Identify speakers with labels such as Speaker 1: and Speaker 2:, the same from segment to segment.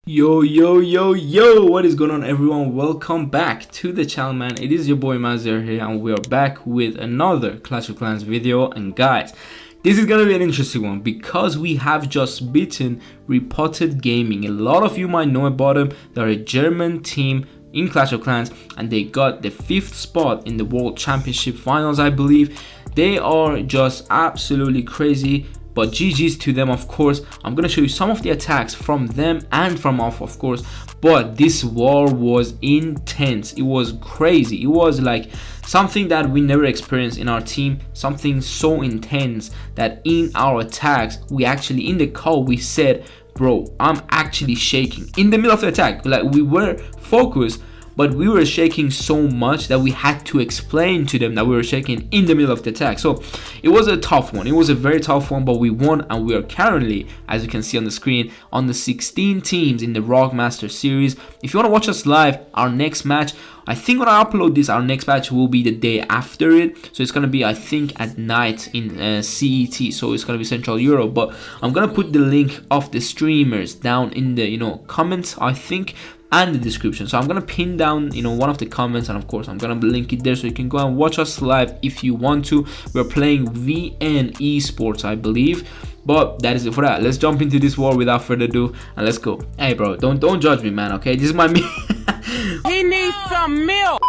Speaker 1: Yo, what is going on, everyone? Welcome back to the channel, man. It is your boy Mazzer here, and we are back with another Clash of Clans video. And guys, this is gonna be an interesting one because we have just beaten Repotted Gaming. A lot of you might know about them. They're a German team in Clash of Clans, and they got the 5th spot in the World Championship Finals, I believe. They are just absolutely crazy. But GG's to them, of course. I'm gonna show you some of the attacks from them and from off, of course. But this war was intense. It was crazy. It was like something that we never experienced in our team. Something so intense that in our attacks, we actually, in the call, we said, bro, I'm actually shaking. In the middle of the attack, like we were focused, but we were shaking so much that we had to explain to them that we were shaking in the middle of the attack. So it was a tough one. It was a very tough one, but we won, and we are currently, as you can see on the screen, on the 16 teams in the Rock Master series. If you want to watch us live, our next match, I think when I upload this, our next match will be the day after it. So it's gonna be, I think, at night in CET. So it's gonna be Central Europe. But I'm gonna put the link of the streamers down in the comments, I think, and the description. So I'm gonna pin down one of the comments, and of course I'm gonna link it there so you can go and watch us live if you want to. We're playing VN Esports, I believe. But that is it for that. Let's jump into this war without further ado, and let's go. Hey bro, don't judge me, man, okay? This is my
Speaker 2: He needs some milk.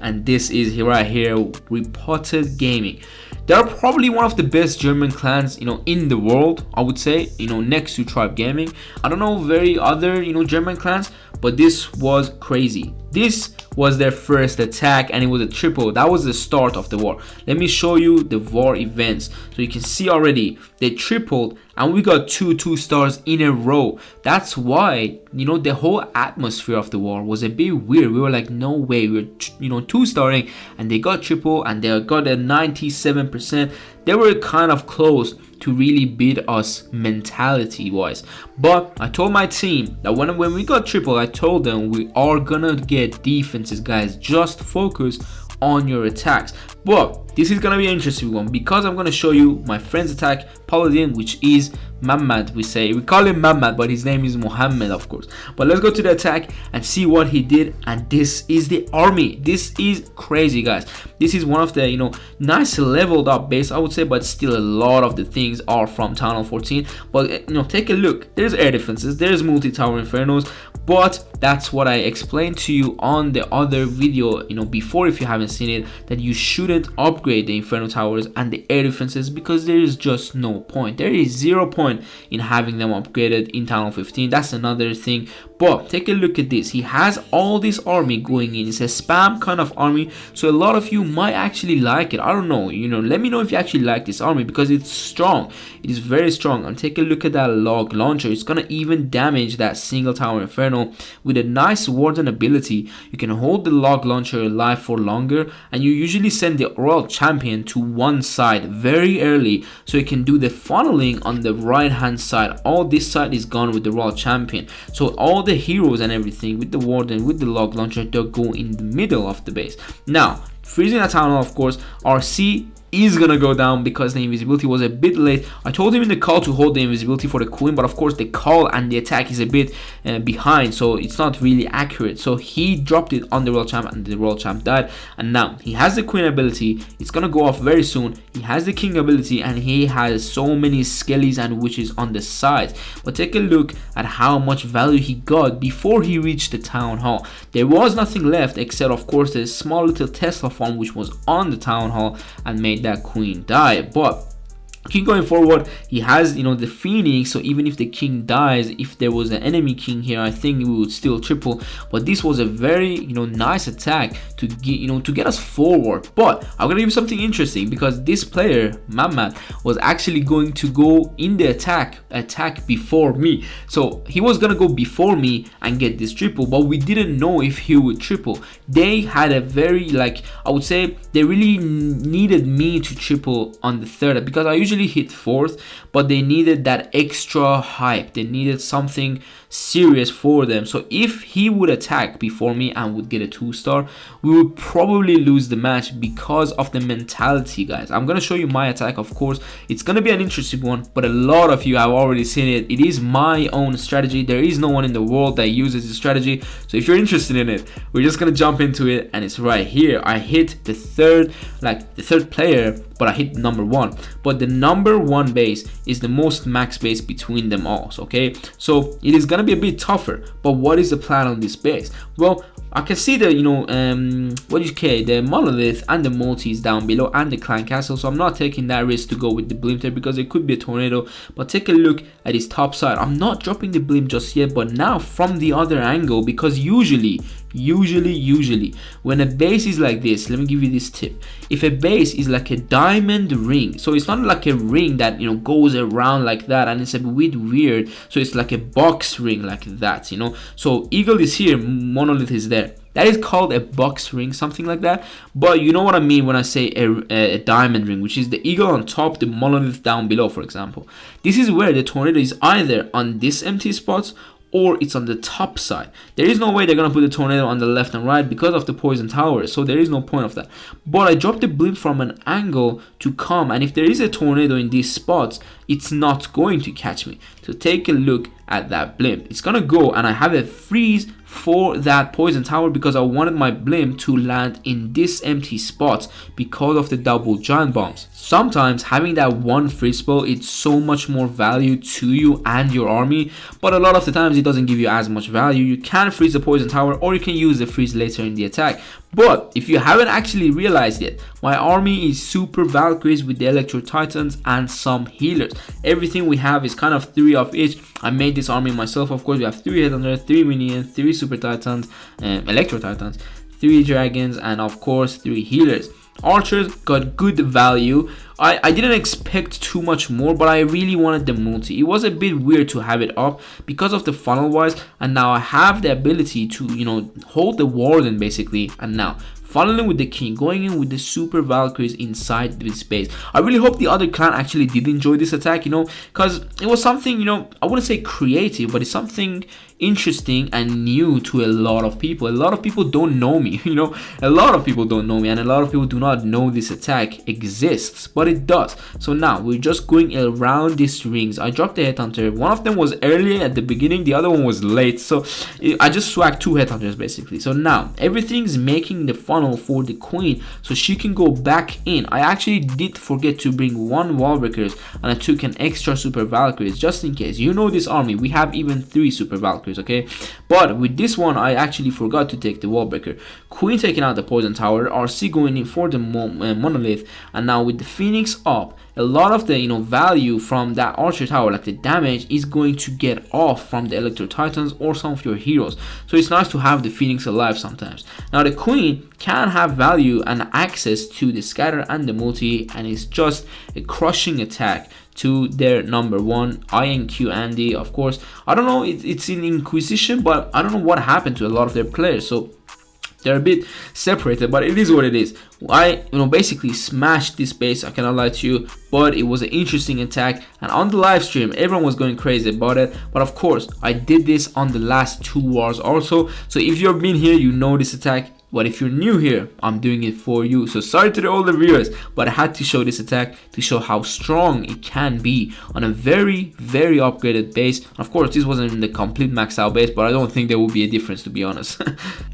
Speaker 1: And this is right here, Repotted Gaming. They're probably one of the best German clans, in the world, I would say, next to Tribe Gaming. I don't know very other, German clans, but this was crazy. This was their first attack, and it was a triple. That was the start of the war. Let me show you the war events. So you can see already they tripled, and we got two stars in a row. That's why, the whole atmosphere of the war was a bit weird. We were like, no way, we're 2-starring, and they got triple, and they got a 97%. They were kind of close to really beat us mentality wise, but I told my team that when we got triple, I told them we are gonna get defenses, guys. Just focus on your attacks. But this is gonna be an interesting one because I'm gonna show you my friend's attack, Paladin, which is Mamad. We call him Mamad, but his name is Mohammed, of course. But let's go to the attack and see what he did. And this is the army. This is crazy, guys. This is one of the nice leveled up base, I would say, but still a lot of the things are from Town Hall 14. But take a look. There's air defenses, there's multi-tower infernos, but that's what I explained to you on the other video before, if you haven't seen it, that you shouldn't upgrade the inferno towers and the air defenses because there is just no point. There is 0 point in having them upgraded in Town Hall 15. That's another thing. But take a look at this. He has all this army going in. It's a spam kind of army, so a lot of you might actually like it. I don't know, let me know if you actually like this army because it's strong. It is very strong. And take a look at that log launcher. It's gonna even damage that single tower inferno with a nice warden ability. You can hold the log launcher alive for longer, and you usually send the royal champion to one side very early so you can do the funneling on the right hand side. All this side is gone with the royal champion, so all the heroes and everything with the warden, with the log launcher, they'll go in the middle of the base. Now freezing a town hall, of course, RC is gonna go down because the invisibility was a bit late. I told him in the call to hold the invisibility for the queen, but of course the call and the attack is a bit behind, so it's not really accurate. So he dropped it on the royal champ, and the royal champ died. And now he has the queen ability. It's gonna go off very soon. He has the king ability, and he has so many skellies and witches on the sides. But take a look at how much value he got before he reached the town hall. There was nothing left except, of course, the small little Tesla farm which was on the town hall and made that queen die. But keep going forward. He has the phoenix, so even if the king dies, if there was an enemy king here, I think we would still triple. But this was a very nice attack to get us forward. But I'm gonna give you something interesting because this player Mamad was actually going to go in the attack before me. So he was gonna go before me and get this triple, but we didn't know if he would triple. They had a very, I would say, they really needed me to triple on the third because I usually hit 4th, but they needed that extra hype. They needed something serious for them. So if he would attack before me and would get a 2-star, we would probably lose the match because of the mentality, guys. I'm gonna show you my attack. Of course, it's gonna be an interesting one, but a lot of you have already seen it. It is my own strategy. There is no one in the world that uses this strategy, so if you're interested in it, we're just gonna jump into it, and it's right here. I hit the third player, but I hit number 1. But the number 1 base is the most max base between them all, okay? So it is gonna be a bit tougher. But what is the plan on this base? Well, I can see the the monolith and the multis down below and the clan castle, so I'm not taking that risk to go with the blimp there because it could be a tornado. But take a look at his top side. I'm not dropping the blimp just yet, but now from the other angle, because usually when a base is like this, let me give you this tip. If a base is like a diamond ring, so it's not like a ring that goes around like that, and it's a bit weird, so it's like a box ring like that, so eagle is here, monolith is there. That is called a box ring, something like that. But you know what I mean when I say a diamond ring, which is the eagle on top, the monolith down below, for example. This is where the tornado is either on this empty spots or it's on the top side. There is no way they're gonna put the tornado on the left and right because of the poison tower, so there is no point of that. But I dropped the blimp from an angle to come, and if there is a tornado in these spots, it's not going to catch me. So take a look at that blimp. It's gonna go, and I have a freeze for that poison tower because I wanted my blimp to land in this empty spots because of the double giant bombs. Sometimes having that one freeze spell, it's so much more value to you and your army, but a lot of the times it doesn't give you as much value. You can freeze the poison tower, or you can use the freeze later in the attack. But if you haven't actually realized yet, my army is super Valkyries with the Electro Titans and some healers. Everything we have is kind of 3 of each. I made this army myself. Of course, we have 3 Headhunters, 3 Minions, 3 Super Titans, Electro Titans, 3 Dragons, and of course 3 healers. Archers got good value. I didn't expect too much more, but I really wanted the multi. It was a bit weird to have it up because of the funnel wise, and now I have the ability to hold the warden basically, and now funneling with the king, going in with the super Valkyries inside this base. I really hope the other clan actually did enjoy this attack, because it was something, I wouldn't say creative, but it's something interesting and new to a lot of people. A lot of people don't know me, a lot of people don't know me, and a lot of people do not know this attack exists, but it does. So now we're just going around these rings. I dropped the headhunter. One of them was early at the beginning, the other one was late, so I just swagged 2 headhunters basically. So now everything's making the funnel for the queen so she can go back in. I actually did forget to bring 1 wall breakers, and I took an extra super Valkyries just in case. This army, we have even 3 super Valkyries, okay? But with this one, I actually forgot to take the wall breaker. Queen taking out the poison tower, RC going in for the monolith, and now with the phoenix up, a lot of the value from that archer tower, like the damage, is going to get off from the Electro Titans or some of your heroes. So it's nice to have the phoenix alive sometimes. Now the queen can have value and access to the scatter and the multi, and it's just a crushing attack to their number 1 INQ Andy. Of course, I don't know, it's in Inquisition, but I don't know what happened to a lot of their players, so they're a bit separated, but it is what it is. I basically smashed this base, I cannot lie to you, but it was an interesting attack, and on the live stream everyone was going crazy about it. But of course I did this on the last 2 wars also, so if you've been here, you know this attack. But if you're new here, I'm doing it for you. So sorry to the older viewers, but I had to show this attack to show how strong it can be on a very, very upgraded base. Of course, this wasn't the complete maxed out base, but I don't think there will be a difference, to be honest.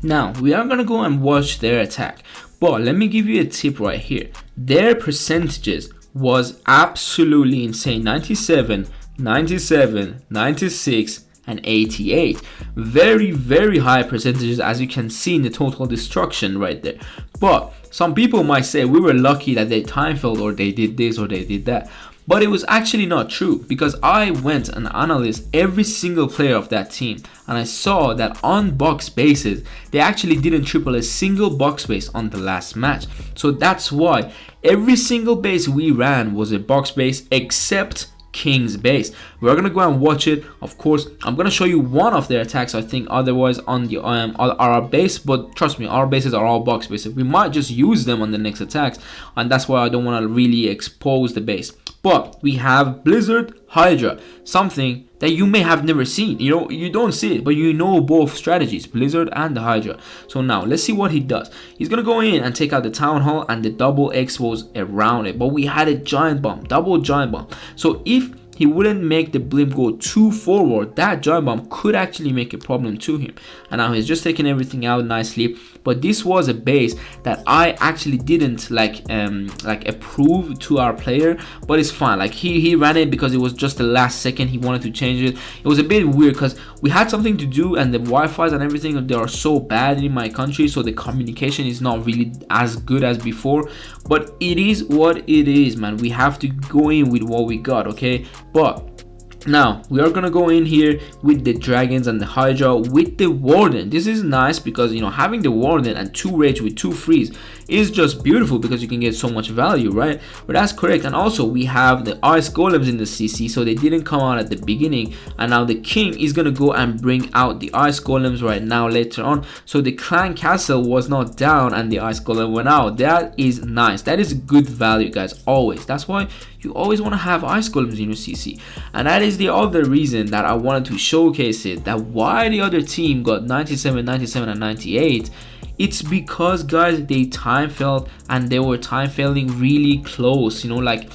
Speaker 1: Now, we are gonna go and watch their attack. But let me give you a tip right here. Their percentages was absolutely insane. 97, 97, 96, and 88. Very, very high percentages, as you can see in the total destruction right there. But some people might say we were lucky that they time failed, or they did this, or they did that. But it was actually not true, because I went and analyzed every single player of that team, and I saw that on box bases they actually didn't triple a single box base on the last match. So that's why every single base we ran was a box base except King's base. We're gonna go and watch it. Of course, I'm gonna show you one of their attacks, I think, otherwise on the our base, but trust me, our bases are all box bases. We might just use them on the next attacks, and that's why I don't want to really expose the base. But we have Blizzard Hydra, something that you may have never seen. You know, you don't see it, but you know both strategies, Blizzard and the Hydra. So now let's see what he does. He's gonna go in and take out the Town Hall and the double expos around it, but we had a giant bomb, double giant bomb. So if he wouldn't make the blimp go too forward, that giant bomb could actually make a problem to him. And now he's just taking everything out nicely. But this was a base that I actually didn't like approve to our player, but it's fine. Like he ran it because it was just the last second he wanted to change it. It was a bit weird because we had something to do and the Wi-Fi's and everything, they are so bad in my country, so the communication is not really as good as before. But it is what it is, man. We have to go in with what we got, okay? But now we are gonna go in here with the dragons and the Hydra with the Warden. This is nice because, you know, having the Warden and 2 rage with 2 freeze is just beautiful because you can get so much value, right? But that's correct. And also we have the ice golems in the CC, so they didn't come out at the beginning, and now the king is gonna go and bring out the ice golems right now later on. So the clan castle was not down and the ice golem went out. That is nice. That is good value, guys, always. That's why you always want to have ice golems in your CC. And that is the other reason that I wanted to showcase it, that why the other team got 97, 97 and 98. It's because, guys, they time failed, and they were time failing really close, you know, like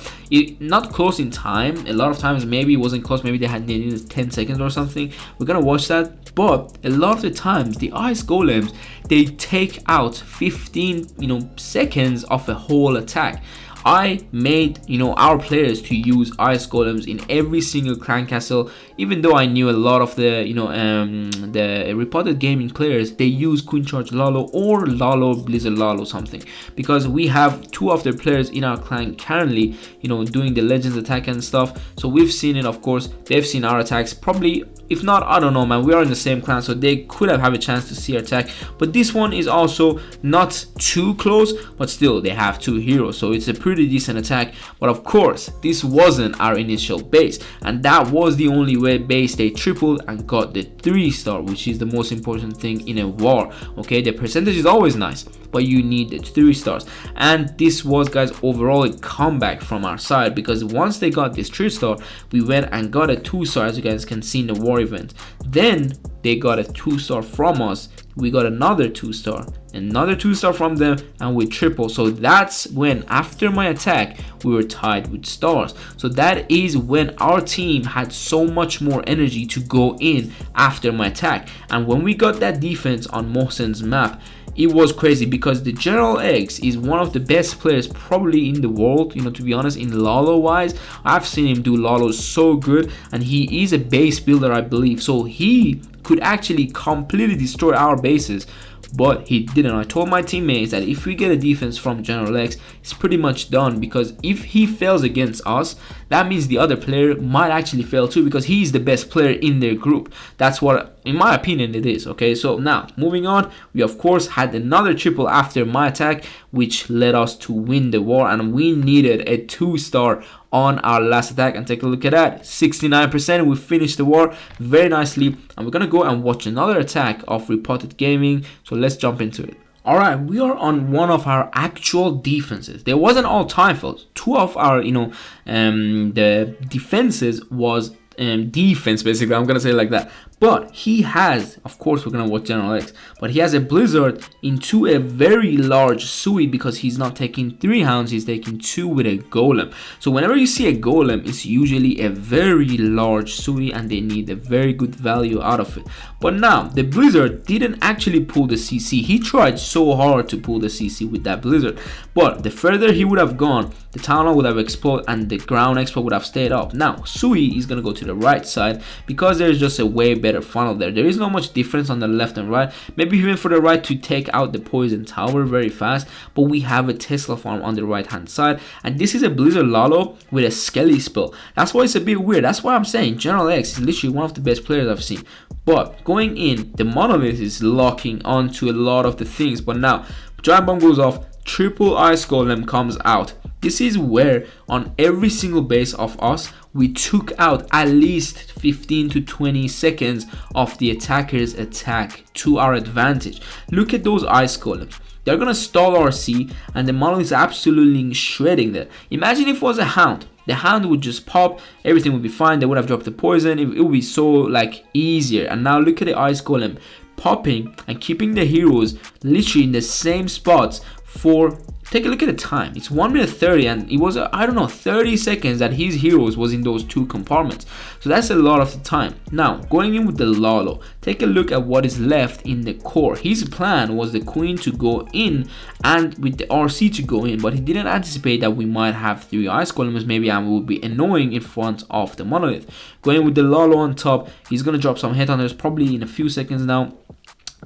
Speaker 1: not close in time. A lot of times maybe it wasn't close, maybe they needed 10 seconds or something. We're gonna watch that. But a lot of the times the ice golems, they take out 15, you know, seconds of a whole attack. I made, you know, our players to use ice golems in every single clan castle, even though I knew a lot of the, you know, the Repotted gaming players, they use Queen Charge Lalo or Lalo Blizzard Lalo something, because we have 2 of their players in our clan currently, you know, doing the legends attack and stuff. So we've seen it, of course. They've seen our attacks probably. If not, I don't know, man. We are in the same clan, so they could have a chance to see our attack. But this one is also not too close, but still they have 2 heroes, so it's a pretty decent attack. But of course, this wasn't our initial base, and that was the only way base they tripled and got the 3-star, which is the most important thing in a war. Okay, the percentage is always nice, but you need the 3 stars. And this was, guys, overall a comeback from our side, because once they got this 3-star, we went and got a 2-star, as you guys can see in the war event. Then they got a 2-star from us, we got another 2-star, another 2-star from them, and we triple. So that's when, after my attack, we were tied with stars. So that is when our team had so much more energy to go in after my attack. And when we got that defense on Mohsen's map, it was crazy, because the General X is one of the best players probably in the world, you know, to be honest. In Lalo wise, I've seen him do Lalo so good, and he is a base builder, I believe, so he could actually completely destroy our bases, but he didn't. I told my teammates that if we get a defense from General X, it's pretty much done, because if he fails against us, that means the other player might actually fail too, because he's the best player in their group. That's what, in my opinion, it is. Okay, so now moving on, we of course had another triple after my attack, which led us to win the war, and we needed a 2-star on our last attack. And take a look at that, 69%. We finished the war very nicely, and we're gonna go and watch another attack of Repotted Gaming. So let's jump into it. Alright, we are on one of our actual defenses. There wasn't all time fails. 2 of our, you know, the defenses was defense, basically. I'm gonna say it like that. But he has, of course, we're gonna watch General X, but he has a Blizzard into a very large Sui, because he's not taking 3 hounds, he's taking 2 with a golem. So whenever you see a golem, it's usually a very large Sui, and they need a very good value out of it. But now the Blizzard didn't actually pull the CC. He tried so hard to pull the CC with that Blizzard, but the further he would have gone, the Town Hall would have exploded and the ground expo would have stayed up. Now Sui is gonna go to the right side, because there's just a way better funnel there. There is not much difference on the left and right, maybe even for the right to take out the poison tower very fast, but we have a Tesla farm on the right hand side, and this is a Blizzard Lalo with a Skelly spell. That's why it's a bit weird. That's why I'm saying General X is literally one of the best players I've seen. But going in, the Monolith is locking onto a lot of the things. But now Giant Bomb goes off, triple Ice Golem comes out. This is where on every single base of us, we took out at least 15 to 20 seconds of the attacker's attack to our advantage. Look at those Ice Golems. They're gonna stall our C, and the Monolith is absolutely shredding that. Imagine if it was a Hound. the hand would just pop, everything would be fine. They would have dropped the poison. It would be so like easier. And now look at the ice golem popping and keeping the heroes literally in the same spots for, take a look at the time, it's 1 minute 30, and it was I don't know, 30 seconds that his heroes was in those 2 compartments. So that's a lot of the time. Now going in with the Lalo, take a look at what is left in the core. His plan was the queen to go in and with the RC to go in, but he didn't anticipate that we might have 3 ice golems maybe, and we would be annoying in front of the monolith. Going with the Lalo on top, he's gonna drop some headhunters probably in a few seconds now.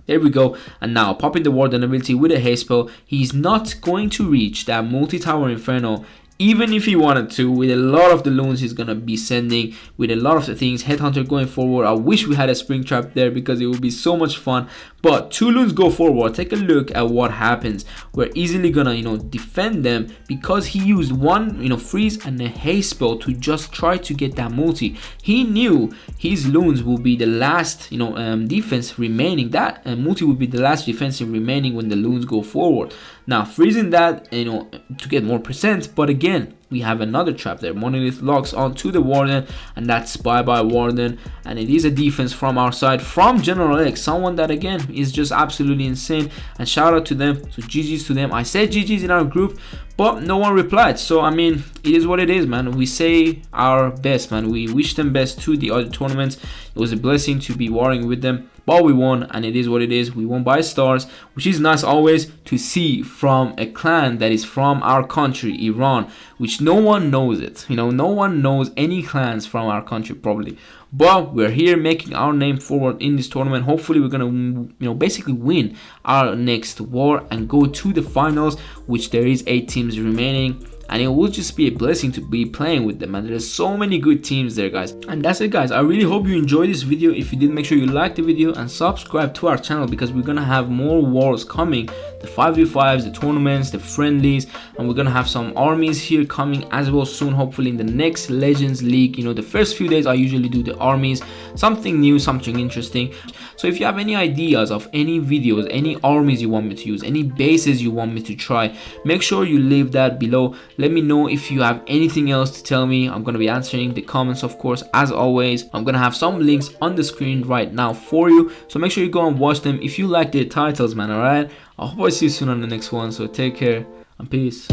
Speaker 1: There we go. And now popping the warden ability with a haste spell. He's not going to reach that multi-tower inferno even if he wanted to, with a lot of the loons he's gonna be sending, with a lot of the things. Headhunter going forward, I wish we had a spring trap there because it would be so much fun. But 2 loons go forward. Take a look at what happens. We're easily gonna, defend them because he used 1, freeze and a haste spell to just try to get that multi. He knew his loons will be the last, defense remaining. That multi will be the last defensive remaining when the loons go forward. Now freezing that, to get more percent, but again, we have another trap there. Monolith locks onto the warden, and that's bye bye warden. And it is a defense from our side, from General X, someone that again is just absolutely insane. And shout out to them. So GG's to them. I said GG's in our group, but no one replied. So I mean, it is what it is, man. We say our best, man. We wish them best to the other tournaments. It was a blessing to be warring with them, but we won, and it is what it is. We won by stars, which is nice always to see from a clan that is from our country, Iran, which no one knows it. No one knows any clans from our country probably. But we're here making our name forward in this tournament. Hopefully we're gonna basically win our next war and go to the finals, which there is 8 teams remaining. And it will just be a blessing to be playing with them, and there's so many good teams there, guys. And that's it, guys. I really hope you enjoyed this video. If you did, make sure you like the video and subscribe to our channel, because we're gonna have more wars coming, the 5v5s, the tournaments, the friendlies, and we're gonna have some armies here coming as well soon, hopefully in the next Legends League. The first few days I usually do the armies, something new, something interesting. So if you have any ideas of any videos, any armies you want me to use, any bases you want me to try, make sure you leave that below. Let me know if you have anything else to tell me. I'm going to be answering the comments, of course, as always. I'm going to have some links on the screen right now for you, so make sure you go and watch them if you like the titles, man. Alright, I hope I see you soon on the next one. So take care and peace.